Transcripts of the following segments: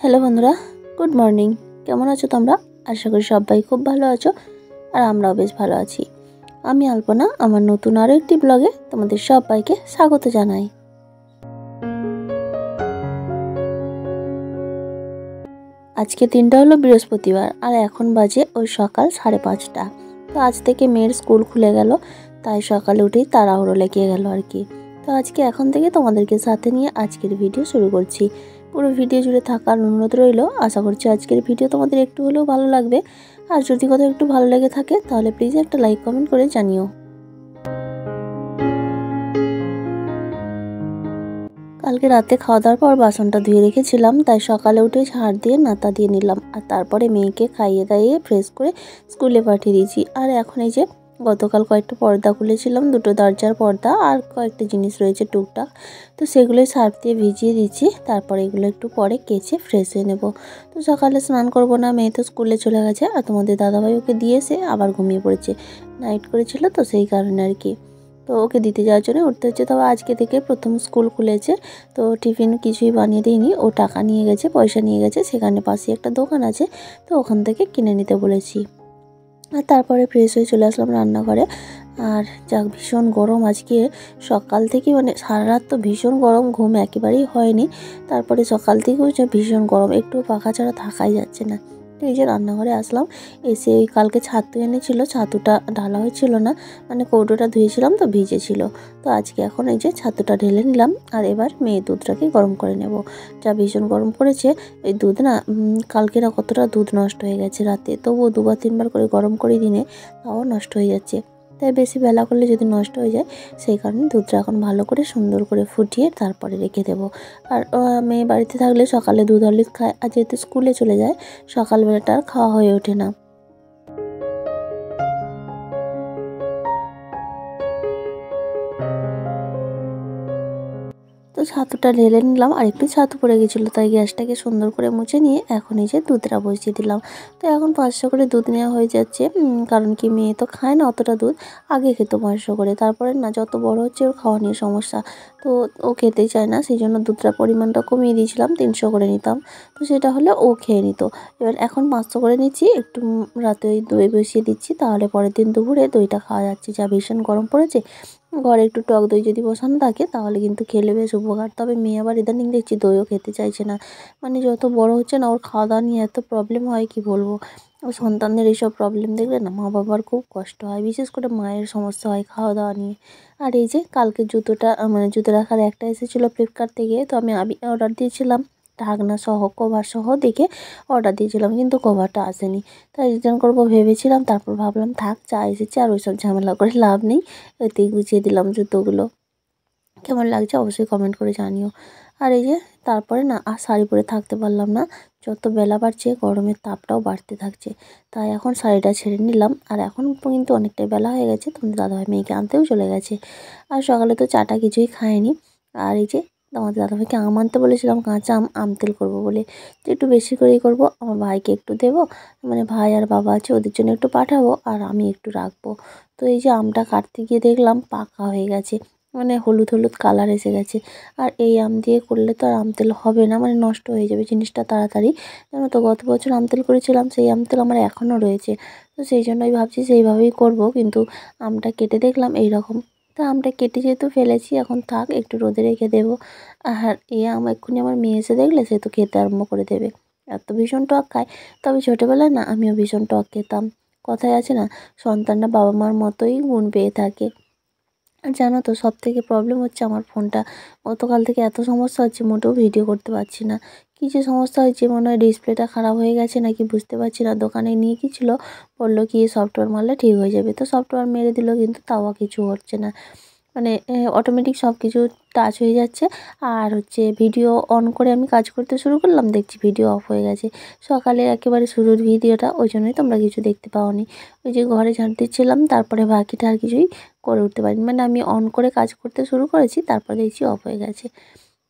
Hello বন্ধুরা, good morning. কেমন আছো তোমরা? আশা করি সবাই খুব ভালো আছো আর আমরাও বেশ ভালো আছি। আমি আলপনা, আমার নতুন আরও একটি ব্লগে তোমাদের সবাইকে স্বাগত জানাই। আজকে দিনটা হলো বৃহস্পতিবার আর এখন বাজে ওই সকাল 5:30। তো আজ থেকে মেয়ের স্কুল খুলে গেল, তাই সকালে উঠেই তাড়াহুড়ো লেগে গেল আর কি। তো আজকে এখন থেকে তোমাদেরকে সাথে নিয়ে আজকের ভিডিও শুরু করছি। পুরো ভিডিও জুড়ে থাকার অনুরোধ রইল। আশা করছি আজকের ভিডিও তোমাদের একটু হলেও ভালো লাগবে। আর যদি কোথাও একটু ভালো লেগে থাকে তাহলে প্লিজ একটা লাইক কমেন্ট করে জানিও। কালকে রাতে খাওয়া দাওয়ার পর বাসনটা ধুয়ে রেখেছিলাম, তাই সকালে উঠে ঝাড় দিয়ে নাতা দিয়ে নিলাম আর তারপরে মেয়েকে খাইয়ে দাইয়ে ফ্রেশ করে স্কুলে পাঠিয়ে দিয়েছি। আর এখন এই যে গতকাল কয়েকটা পর্দা খুলেছিলাম, দুটো দরজার পর্দা আর কয়েকটা জিনিস রয়েছে টুকটাক, তো সেগুলোই সার্ফ দিয়ে ভিজিয়ে দিচ্ছি। তারপরে এগুলো একটু পরে কেচে ফ্রেশ হয়ে নেব। তো সকালে স্নান করব না, মেয়ে তো স্কুলে চলে গেছে আর তোমাদের দাদাভাই ওকে দিয়ে এসে আবার ঘুমিয়ে পড়েছে, নাইট করেছিল তো সেই কারণে আর কি। তো ওকে দিতে যাওয়ার জন্য উঠতে হচ্ছে। তবে আজকে থেকে প্রথম স্কুল খুলেছে, তো টিফিন কিছুই বানিয়ে দিইনি, ও টাকা নিয়ে গেছে, পয়সা নিয়ে গেছে, সেখানে পাশে একটা দোকান আছে, তো ওখান থেকে কিনে নিতে বলেছি। আর তারপরে ফ্রেশ হয়ে চলে আসলাম রান্নাঘরে। আর যাক, ভীষণ গরম আজকে সকাল থেকে, মানে সারা রাত তো ভীষণ গরম, ঘুম একেবারেই হয়নি। তারপরে সকাল থেকেও যে ভীষণ গরম, একটু পাখা ছাড়া থাকাই যাচ্ছে না। তো এই যে রান্নাঘরে আসলাম, এসে ওই কালকে ছাতু এনেছিল, ছাতুটা ঢালা হয়েছিল না, মানে কৌটোটা ধুয়েছিলাম তো ভিজেছিল। তো আজকে এখন এই যে ছাতুটা ঢেলে নিলাম আর এবার মেয়ে দুধটাকে গরম করে নেব। যা ভীষণ গরম পড়েছে, এই দুধ না কালকে না কতটা দুধ নষ্ট হয়ে গেছে রাতে, তবুও 2-3 বার করে গরম করে দিনে তাও নষ্ট হয়ে যাচ্ছে। তাই বেশি বেলা করলে যদি নষ্ট হয়ে যায়, সেই কারণে দুধটা এখন ভালো করে সুন্দর করে ফুটিয়ে তারপরে রেখে দেবো। আর মেয়ে বাড়িতে থাকলে সকালে দুধ হরলিক্স খায়, আর যেহেতু স্কুলে চলে যায় সকালবেলাটা আর খাওয়া হয়ে ওঠে না। তো ছাতুটা ঢেলে নিলাম, আর একটু ছাতু পড়ে গেছিলো, তাই গ্যাসটাকে সুন্দর করে মুছে নিয়ে এখন এই যে দুধটা বসিয়ে দিলাম। তো এখন 500 করে দুধ নেওয়া হয়ে যাচ্ছে, কারণ কি মেয়ে তো খায় না অতটা দুধ, আগে খেত 500 করে, তারপরে না যত বড় হচ্ছে ওর খাওয়া নিয়ে সমস্যা, তো ও খেতেই চায় না, সেই জন্য দুধটার পরিমাণটা কমিয়ে দিয়েছিলাম, 300 করে নিতাম, তো সেটা হলে ও খেয়ে নিত। এবার এখন 500 করে নিচ্ছি, একটু রাতে ওই দই বসিয়ে দিচ্ছি, তাহলে পরের দিন দুপুরে দইটা খাওয়া যাচ্ছে। যা ভীষণ গরম পড়েছে, ঘরে একটু টক দই যদি বসানো থাকে তাহলে কিন্তু খেলে বেশ উপকার। তবে মেয়ে আবার ইদানিং দেখছি দইও খেতে চাইছে না, মানে যত বড় হচ্ছে না ওর খাওয়া দাওয়া নিয়ে এত প্রবলেম হয় কি বলবো। ও সন্তানদের এইসব প্রবলেম দেখলে না মা বাবার খুব কষ্ট হয়, বিশেষ করে মায়ের সমস্যা হয় খাওয়া দাওয়া নিয়ে। আর এই যে কালকে জুতোটা, মানে জুতো রাখার একটা এসেছিলো ফ্লিপকার্ট থেকে, তো আমি অর্ডার দিয়েছিলাম ঢাকনা সহ, কভার সহ দেখে অর্ডার দিয়েছিলাম, কিন্তু কভারটা আসেনি, তাই রিটার্ন করবো ভেবেছিলাম, তারপর ভাবলাম থাক, যা এসেছে আর ওইসব ঝামেলা করে লাভ নেই, এতেই গুছিয়ে দিলাম জুতোগুলো। কেমন লাগছে অবশ্যই কমেন্ট করে জানিও। আর এই যে তারপরে না আর শাড়ি পরে থাকতে পারলাম না, যত বেলা বাড়ছে গরমের তাপটাও বাড়তে থাকছে, তাই এখন শাড়িটা ছেড়ে নিলাম। আর এখন কিন্তু অনেকটাই বেলা হয়ে গেছে, তোমাদের দাদাভাই মেয়েকে আনতেও চলে গেছে। আর সকালে তো চাটা কিছুই খায়নি। আর এই যে তোমাদের দাদাভাইকে আম আনতে বলেছিলাম, কাঁচা আম, আম তেল করবো বলে, তো একটু বেশি করেই করবো, আমার ভাইকে একটু দেবো, মানে ভাই আর বাবা আছে ওদের জন্য একটু পাঠাবো, আর আমি একটু রাখবো। তো এই যে আমটা কাটতে গিয়ে দেখলাম পাকা হয়ে গেছে, মানে হলুদ হলুদ কালার এসে গেছে। আর এই আম দিয়ে করলে তো আর আম তেল হবে না, মানে নষ্ট হয়ে যাবে জিনিসটা তাড়াতাড়ি। জানো তো গত বছর আম তেল করেছিলাম, সেই আম তেল আমার এখনও রয়েছে, তো সেই জন্যই ভাবছি সেইভাবেই করব। কিন্তু আমটা কেটে দেখলাম এইরকম, তো আমটা কেটে যেহেতু ফেলেছি এখন থাক, একটু রোদে রেখে দেবো। আর এই আম এক্ষুনি আমার মেয়ে এসে দেখলে সে তো খেতে আরম্ভ করে দেবে, এত ভীষণ টক খায়। তবে ছোটোবেলায় না আমিও ভীষণ টক খেতাম। কথায় আছে না, সন্তানরা বাবা মার মতোই গুণ পেয়ে থাকে। আর জানো তো সবথেকে প্রবলেম হচ্ছে আমার ফোনটা, গতকাল থেকে এত সমস্যা হচ্ছে, মোটেও ভিডিও করতে পারছি না। কী যে সমস্যা হচ্ছে, মনে হয় ডিসপ্লেটা খারাপ হয়ে গেছে নাকি বুঝতে পারছি না। দোকানে নিয়ে গিয়েছিলো, বললো কি সফটওয়্যার মারলে ঠিক হয়ে যাবে, তো সফটওয়্যার মেরে দিল, কিন্তু তাও কিছু হচ্ছে না, মানে অটোমেটিক সব কিছু টাচ হয়ে যাচ্ছে। আর হচ্ছে ভিডিও অন করে আমি কাজ করতে শুরু করলাম, দেখছি ভিডিও অফ হয়ে গেছে। সকালে একেবারে শুরুর ভিডিওটা, ওই জন্যই তোমরা কিছু দেখতে পাওনি। ওই যে ঘরে ঝাঁট দিচ্ছিলাম, তারপরে বাকিটা আর কিছুই করে উঠতে পারিনি, মানে আমি অন করে কাজ করতে শুরু করেছি, তারপরে দেখছি অফ হয়ে গেছে।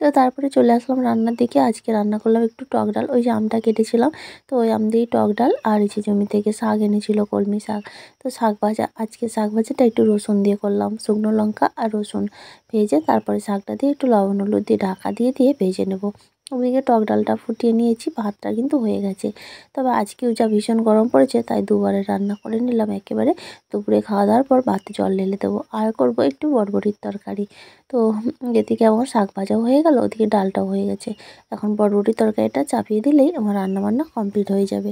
তো তারপরে চলে আসলাম রান্নার দিকে। আজকে রান্না করলাম একটু টক ডাল, ওই যে আমটা কেটেছিলাম, তো ওই আম দিয়েই টক ডাল। আর এই যে জমি থেকে শাক এনেছিল, কলমি শাক, তো শাক ভাজা। আজকে শাক ভাজাটা একটু রসুন দিয়ে করলাম, শুকনো লঙ্কা আর রসুন ভেজে তারপরে শাকটা দিয়ে একটু লবণ হলুদ দিয়ে ঢাকা দিয়ে দিয়ে ভেজে নেব। ওদিকে টক ডালটা ফুটিয়ে নিয়েছি, ভাতটা কিন্তু হয়ে গেছে। তবে আজকেও যা ভীষণ গরম পড়েছে তাই দুবারে রান্না করে নিলাম একেবারে। দুপুরে খাওয়া দাওয়ার পর ভাতে জল ঢেলে দেবো, আর করব একটু বটবটির তরকারি। তো এদিকে আমার শাক ভাজাও হয়ে গেল, ওদিকে ডালটাও হয়ে গেছে। এখন বটবটির তরকারিটা চাপিয়ে দিলেই আমার রান্নাবান্না কমপ্লিট হয়ে যাবে।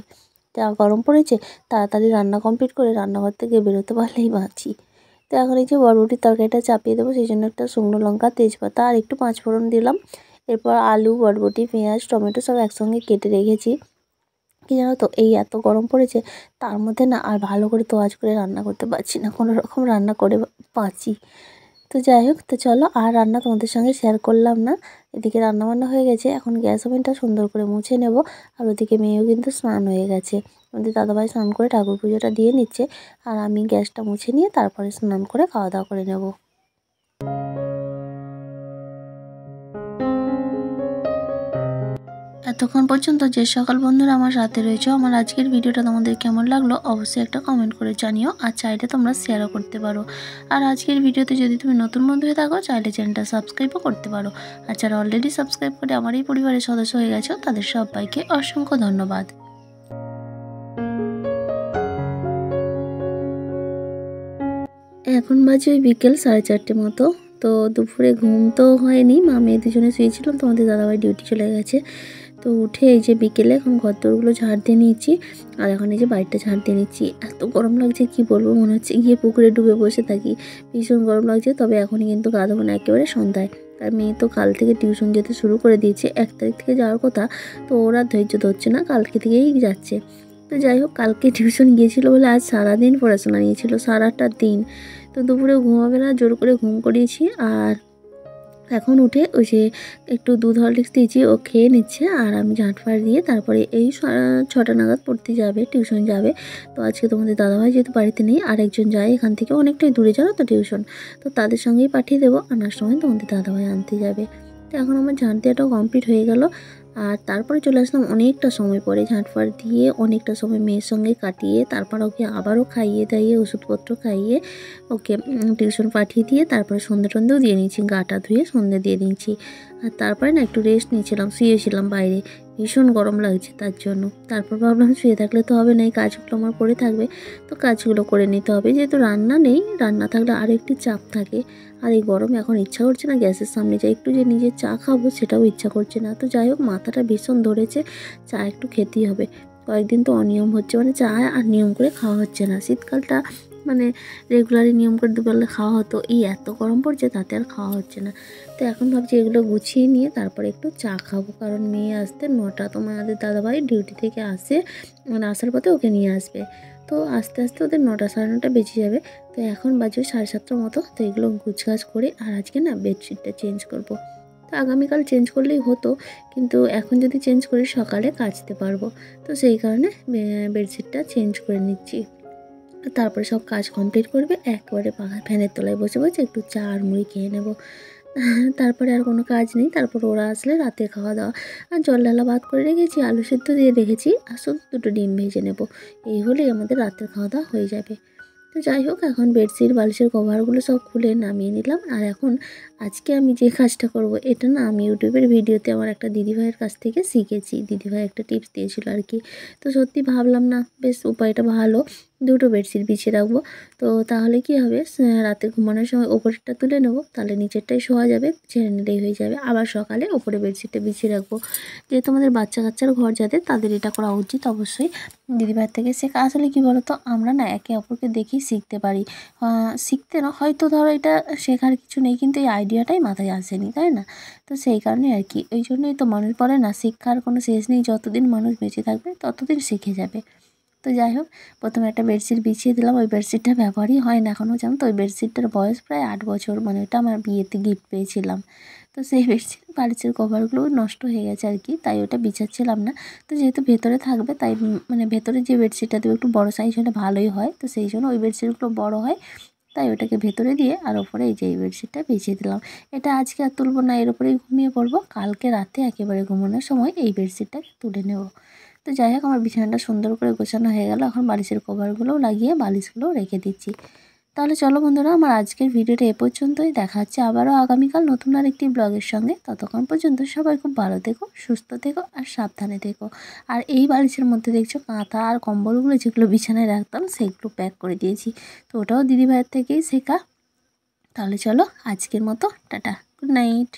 যা গরম পড়েছে, তাড়াতাড়ি রান্না কমপ্লিট করে রান্নাঘর থেকে বেরোতে পারলেই বাঁচি। তো এখন এই যে বটবটির তরকারিটা চাপিয়ে দেবো, সেই জন্য একটা শুকনো লঙ্কা, তেজপাতা আর একটু পাঁচফোড়ন দিলাম। এরপর আলু, বরবটি, পেঁয়াজ, টমেটো সব একসঙ্গে কেটে রেখেছি। কি জানো তো, এই এত গরম পড়েছে, তার মধ্যে না আর ভালো করে তোয়াজ করে রান্না করতে পারছি না, কোনো রকম রান্না করে বাঁচি। তো যাই হোক, তো চলো আর রান্না তোমাদের সঙ্গে শেয়ার করলাম না। এদিকে রান্নাবান্না হয়ে গেছে, এখন গ্যাস ওভেনটা সুন্দর করে মুছে নেব। আর ওদিকে মেয়েও কিন্তু স্নান হয়ে গেছে, আমাদের দাদাভাই স্নান করে ঠাকুর পুজোটা দিয়ে নিচ্ছে। আর আমি গ্যাসটা মুছে নিয়ে তারপরে স্নান করে খাওয়া দাওয়া করে নেব। এতক্ষণ পর্যন্ত যে সকল বন্ধুরা আমার সাথে রয়েছে, আমার আজকের ভিডিওটা তোমাদের কেমন লাগলো অবশ্যই একটা কমেন্ট করে জানিও, আর চাইলে তোমরা শেয়ারও করতে পারো। আর আজকের ভিডিওতে যদি তুমি নতুন বন্ধু হয়ে থাকো, চাইলে চ্যানেলটা সাবস্ক্রাইবও করতে পারো। আর যারা অলরেডি সাবস্ক্রাইব করে আমার এই পরিবারের সদস্য হয়ে গেছো, তাদের সবাইকে অসংখ্য ধন্যবাদ। এখন বাজে ওই বিকেল 4:30 মতো। তো দুপুরে ঘুম তো হয়নি, মা মেয়ে দুজনে শুয়েছিলাম, তোমাদের দাদাভাই ডিউটি চলে গেছে। তো উঠে এই যে বিকেলে এখন ঘরদোরগুলো ঝাড় দিয়ে নিয়েছি, আর এখন এই যে বাড়িটা ঝাড় দিয়ে নিচ্ছি। এত গরম লাগছে কি বলবো, মনে হচ্ছে গিয়ে পুকুরে ডুবে বসে থাকি, ভীষণ গরম লাগছে। তবে এখন কিন্তু গা ধোবো না, একেবারে সন্ধ্যায়। আর মেয়ে তো কাল থেকে টিউশন যেতে শুরু করে দিয়েছে, 1 তারিখ থেকে যাওয়ার কথা। তো ওরা ধৈর্য ধরছে না, কালকে থেকেই যাচ্ছে। তো যাই হোক, কালকে টিউশন গিয়েছিলো বলে আজ সারাদিন পড়াশোনা নিয়েছিল, সারাটা দিন। তো দুপুরে ঘুমাবে না, জোর করে ঘুম করিয়েছি। আর এখন উঠে ওই যে একটু দুধ হরলিক্স দিয়েছি, ও খেয়ে নিচ্ছে। আর আমি ঝাঁটফাড় দিয়ে তারপরে এই 6টা নাগাদ পড়তে যাবে, টিউশন যাবে। তো আজকে তোমাদের দাদাভাই যেহেতু বাড়িতে নেই, আরেকজন যায় এখান থেকে, অনেকটাই দূরে জানো তো টিউশন। তো তাদের সঙ্গেই পাঠিয়ে দেবো, আনার সময় তোমাদের দাদাভাই আনতে যাবে। তো এখন আমার ঝাঁট দেওয়াটাও কমপ্লিট হয়ে গেল। আর তারপরে চলে আসলাম অনেকটা সময় পরে, ঝাঁটফাড় দিয়ে অনেকটা সময় মেয়ের সঙ্গে কাটিয়ে তারপর ওকে আবারও খাইয়ে দাইয়ে ওষুধপত্র খাইয়ে ওকে টিউশন পাঠিয়ে দিয়ে তারপরে সন্ধ্যে টন্ধেও দিয়ে নিয়েছি, গাটা ধুয়ে সন্ধ্যে দিয়ে নিয়েছি। আর তারপরে না একটু রেস্ট নিয়েছিলাম, শুয়েছিলাম বাইরে, ভীষণ গরম লাগছে তার জন্য। তারপর ভাবলাম শুয়ে থাকলে তো হবে না, এই কাজগুলো আমার পড়ে থাকবে, তো কাজগুলো করে নিতে হবে। যেহেতু রান্না নেই, রান্না থাকলে আরও একটি চাপ থাকে। আর এই গরমে এখন ইচ্ছা করছে না গ্যাসের সামনে যাই একটু যে নিজের চা খাবো, সেটাও ইচ্ছা করছে না। তো যাই হোক, মাথাটা ভীষণ ধরেছে, চা একটু খেতেই হবে। কয়েকদিন তো অনিয়ম হচ্ছে, মানে চা আর নিয়ম করে খাওয়া হচ্ছে না। শীতকালটা মানে রেগুলারই নিয়ম করে দুবেলা খাওয়া হতো, এই এত গরম পড়ছে তাতে আর খাওয়া হচ্ছে না। তো এখন ভাবছি এগুলো গুছিয়ে নিয়ে তারপরে একটু চা খাবো, কারণ মেয়ে আসতে 9টা, তো আমাদের দাদাভাই ডিউটি থেকে আসে, মানে আসার পথে ওকে নিয়ে আসবে। তো আস্তে আস্তে ওদের 9টা, সাড়ে 9টা বেজে যাবে। তো এখন বাজে 7:30 মতো। তো এগুলো গুছগাছ করে, আর আজকে না বেডশিটটা চেঞ্জ করব। তো আগামীকাল চেঞ্জ করলেই হতো, কিন্তু এখন যদি চেঞ্জ করি সকালে কাচতে পারবো। তো সেই কারণে বেডশিটটা চেঞ্জ করে নিচ্ছি। তারপরে সব কাজ কমপ্লিট করবে, একবারে ফ্যানের তলায় বসে বসে একটু চা আর মুড়ি খেয়ে নেব। তারপরে আর কোনো কাজ নেই। তারপর ওরা আসলে রাতে খাওয়া দাওয়া, আর জল ঢালা ভাত করে রেখেছি, আলু সেদ্ধ দিয়ে রেখেছি, আর শুধু 2টো ডিম ভেজে নেব। এই হলেই আমাদের রাতের খাওয়া দাওয়া হয়ে যাবে। তো যাই হোক, এখন বেডশিট বালিশের কভারগুলো সব খুলে নামিয়ে নিলাম। আর এখন আজকে আমি যে কাজটা করব, এটা না আমি ইউটিউবের ভিডিওতে আমার একটা দিদিভাইয়ের কাছ থেকে শিখেছি। দিদিভাই একটা টিপস দিয়েছিল আর কি। তো সত্যি ভাবলাম না, বেশ উপায়টা ভালো। 2টো বেডশিট বিছিয়ে রাখবো, তো তাহলে কি হবে, রাতে ঘুমানোর সময় ওপরেরটা তুলে নেবো, তাহলে নিচেরটাই শোয়া যাবে, ছেড়ে নিলেই হয়ে যাবে। আবার সকালে ওপরে বেডশিটটা বিছিয়ে রাখবো। যেহেতু আমাদের বাচ্চা কাচ্চার ঘর, যাদের তাদের এটা করা উচিত অবশ্যই। দিদিভাইয়ের থেকে শেখা। আসলে কি বলতো, আমরা না একে অপরকে দেখেই শিখতে পারি। শিখতে না, হয়তো ধরো এটা শেখার কিছু নেই, কিন্তু এই আইডিয়াটাই মাথায় আসেনি, তাই না? তো সেই কারণে আর কি, ওই জন্যই তো মানুষ বলে না, শিক্ষার কোনো শেষ নেই, যতদিন মানুষ বেঁচে থাকবে ততদিন শিখে যাবে। তো যাই হোক, প্রথমে একটা বেডশিট বিছিয়ে দিলাম, ওই বেডশিটটা ব্যবহারই হয় না এখনও, জানো তো। ওই বেডশিটটার বয়স প্রায় 8 বছর, মানে ওটা আমার বিয়েতে গিফট পেয়েছিলাম। তো সেই বেডশিট বালিশের কভারগুলোও নষ্ট হয়ে গেছে আর কি, তাই ওটা বিছাচ্ছিলাম না। তো যেহেতু ভেতরে থাকবে, তাই মানে ভেতরে যে বেডশিটটা দেবে একটু বড় সাইজ হলে ভালোই হয়। তো সেই জন্য ওই বেডশিটগুলো বড় হয়, তাই ওটাকে ভেতরে দিয়ে আর ওপরে এই যে এই বেডশিটটা বিছিয়ে দিলাম। এটা আজকে আর তুলবো না, এর ওপরেই ঘুমিয়ে পড়বো। কালকে রাতে একেবারে ঘুমানোর সময় এই বেডশিটটা তুলে নেব। তো যাই হোক, আমার বিছানাটা সুন্দর করে গোছানো হয়ে গেল। এখন বালিশের কভারগুলোও লাগিয়ে বালিশগুলোও রেখে দিচ্ছি। তাহলে চলো বন্ধুরা, আমার আজকের ভিডিওটা এ পর্যন্তই। দেখা হচ্ছে আবারও আগামীকাল নতুন আরেকটি ব্লগের সঙ্গে। ততক্ষণ পর্যন্ত সবাই খুব ভালো থেকো, সুস্থ থেকো আর সাবধানে থেকো। আর এই বালিশের মধ্যে দেখছো কাঁথা আর কম্বলগুলো যেগুলো বিছানায় রাখতাম সেগুলো প্যাক করে দিয়েছি। তো ওটাও দিদিভাইয়ের থেকেই শেখা। তাহলে চলো আজকের মতো টাটা, গুড নাইট।